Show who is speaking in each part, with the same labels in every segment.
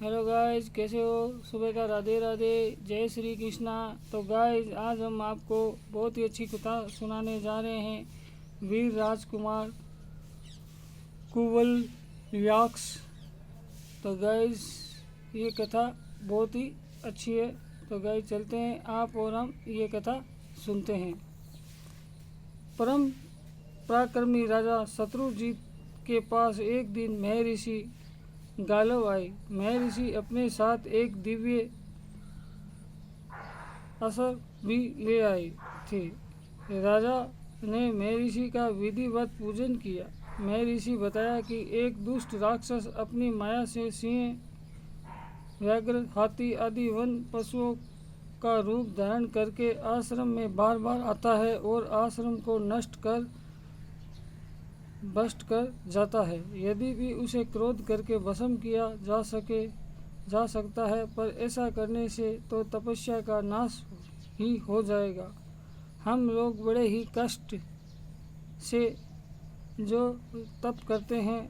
Speaker 1: Hello guys, कैसे हो? सुबह का राधे राधे, जय श्री कृष्णा। तो गाइस, आज हम आपको बहुत ही अच्छी कथा सुनाने जा रहे हैं। वीर राजकुमार कुंवल याक्ष। तो गाइस, ये कथा बहुत ही अच्छी है। तो गाइस, चलते हैं आप और हम ये कथा सुनते हैं। परम पराक्रमी राजा शत्रुजीत के पास एक दिन महर्षि गालव आए। महर्षि अपने साथ एक दिव्य असर भी ले आए थे। राजा ने महर्षि का विधिवत पूजन किया। महर्षि बताया कि एक दुष्ट राक्षस अपनी माया से सिंह, व्याघ्र, हाथी आदि वन पशुओं का रूप धारण करके आश्रम में बार बार आता है और आश्रम को भ्रष्ट कर जाता है। यदि भी उसे क्रोध करके भस्म किया जा सकता है, पर ऐसा करने से तो तपस्या का नाश ही हो जाएगा। हम लोग बड़े ही कष्ट से जो तप करते हैं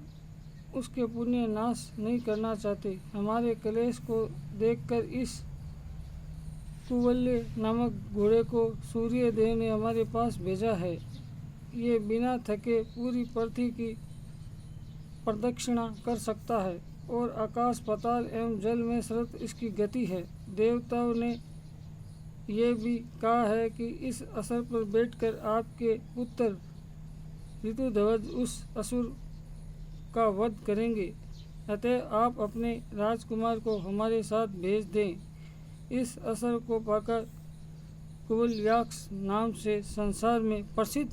Speaker 1: उसके पुण्य नाश नहीं करना चाहते। हमारे कलेश को देखकर इस कुवल्य नामक घोड़े को सूर्य देव ने हमारे पास भेजा है। ये बिना थके पूरी पृथ्वी की प्रदक्षिणा कर सकता है और आकाश, पाताल एवं जल में सर्वत्र इसकी गति है। देवताओं ने ये भी कहा है कि इस असर पर बैठकर आपके पुत्र ऋतुध्वज उस असुर का वध करेंगे। अतः आप अपने राजकुमार को हमारे साथ भेज दें। इस असर को पाकर कुंवल याक्ष नाम से संसार में प्रसिद्ध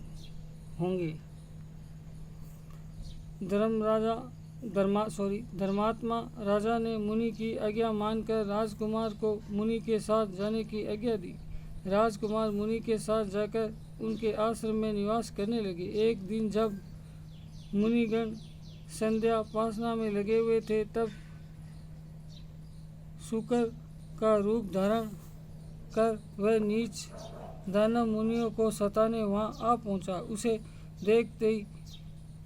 Speaker 1: होंगे। धर्मात्मा राजा ने मुनि की आज्ञा मानकर राजकुमार को मुनि के साथ जाने की आज्ञा दी। राजकुमार मुनि के साथ जाकर उनके आश्रम में निवास करने लगे। एक दिन जब मुनिगण संध्या उपासना में लगे हुए थे, तब शुकर का रूप धारण कर वह नीच दानव मुनियों को सताने वहां आ पहुंचा। उसे देखते ही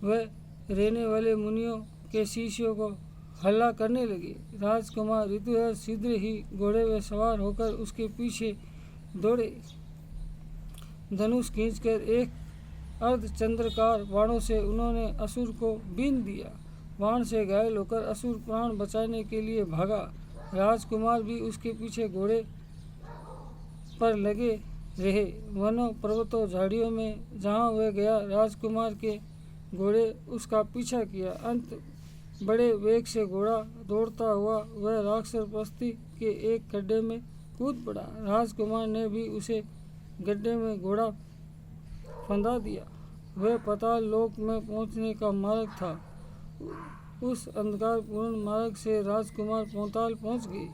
Speaker 1: वह रहने वाले मुनियों के शिष्यों को हल्ला करने लगे। राजकुमार ऋतुध्वज शीघ्र ही घोड़े में सवार होकर उसके पीछे दौड़े। धनुष खींचकर एक अर्धचंद्राकार बाणों से उन्होंने असुर को बीन दिया। बाण से घायल होकर असुर प्राण बचाने के लिए भागा। राजकुमार भी उसके पीछे घोड़े पर लगे रहे। वनों, पर्वतों, झाड़ियों में जहाँ वह गया, राजकुमार के घोड़े उसका पीछा किया। अंत बड़े वेग से घोड़ा दौड़ता हुआ वह राक्षस बस्ती के एक गड्ढे में कूद पड़ा। राजकुमार ने भी उसे गड्ढे में घोड़ा फंदा दिया। वह पाताल लोक में पहुंचने का मार्ग था। उस अंधकारपूर्ण मार्ग से राजकुमार पाताल पहुंच गए।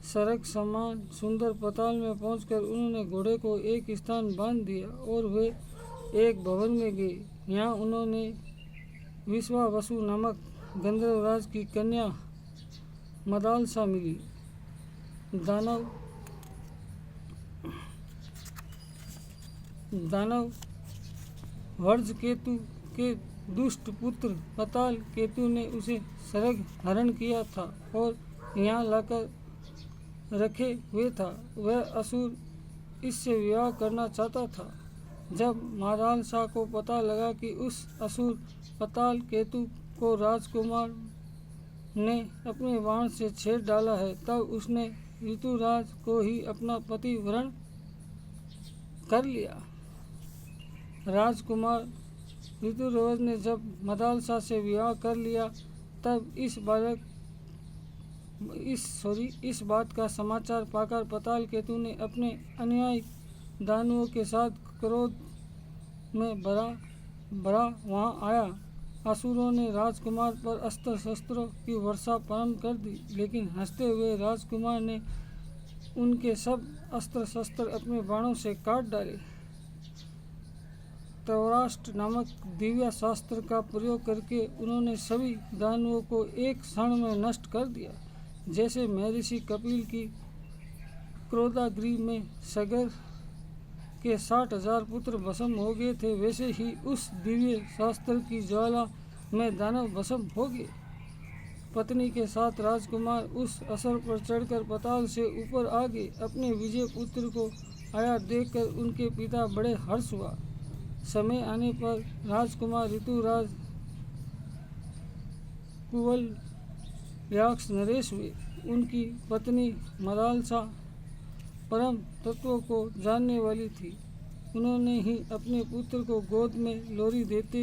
Speaker 1: सरक समान सुंदर पाताल में पहुंचकर उन्होंने घोड़े को एक स्थान बांध दिया और वे एक भवन में गए। यहाँ उन्होंने विश्वावसु नामक गंधर्वराज की कन्या मदालसा मिली। दानव वर्ज केतु के दुष्ट पुत्र पाताल केतु ने उसे सरग हरण किया था और यहाँ लाकर रखे हुए था। वह असुर इससे विवाह करना चाहता था। जब मदालसा को पता लगा कि उस असुर पाताल केतु को राजकुमार ने अपने बाण से छेड़ डाला है, तब उसने ऋतुराज को ही अपना पति वरण कर लिया। राजकुमार ऋतुध्वज ने जब मदालसा से विवाह कर लिया, तब इस बात का समाचार पाकर पाताल केतु ने अपने अनुयायी दानवों के साथ क्रोध में भरा वहां आया। असुरों ने राजकुमार पर अस्त्र शस्त्रों की वर्षा प्रारंभ कर दी, लेकिन हंसते हुए राजकुमार ने उनके सब अस्त्र शस्त्र अपने बाणों से काट डाले। तवराष्ट्र नामक दिव्य शास्त्र का प्रयोग करके उन्होंने सभी दानवों को एक क्षण में नष्ट कर दिया। जैसे महर्षि कपिल की क्रोधाग्नि में सगर के 60,000 पुत्र भस्म हो गए थे, वैसे ही उस दिव्य शास्त्र की ज्वाला में दानव भस्म हो गए। पत्नी के साथ राजकुमार उस असर पर चढ़कर पाताल से ऊपर आ गए। अपने विजय पुत्र को आया देखकर उनके पिता बड़े हर्ष हुआ। समय आने पर राजकुमार ऋतुराज कुवल याक्ष नरेश हुए। उनकी पत्नी मदालसा परम तत्वों को जानने वाली थी। उन्होंने ही अपने पुत्र को गोद में लोरी देते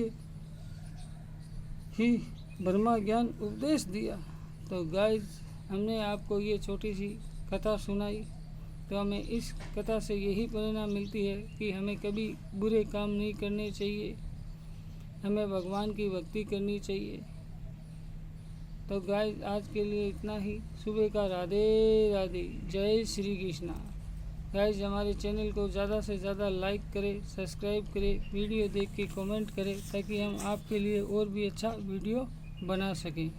Speaker 1: ही ब्रह्मा ज्ञान उपदेश दिया। तो गाइस, हमने आपको ये छोटी सी कथा सुनाई। तो हमें इस कथा से यही प्रेरणा मिलती है कि हमें कभी बुरे काम नहीं करने चाहिए, हमें भगवान की भक्ति करनी चाहिए। तो गाइस, आज के लिए इतना ही। सुबह का राधे राधे, जय श्री कृष्णा। गाइस, हमारे चैनल को ज़्यादा से ज़्यादा लाइक करें, सब्सक्राइब करें, वीडियो देख के कमेंट करें ताकि हम आपके लिए और भी अच्छा वीडियो बना सकें।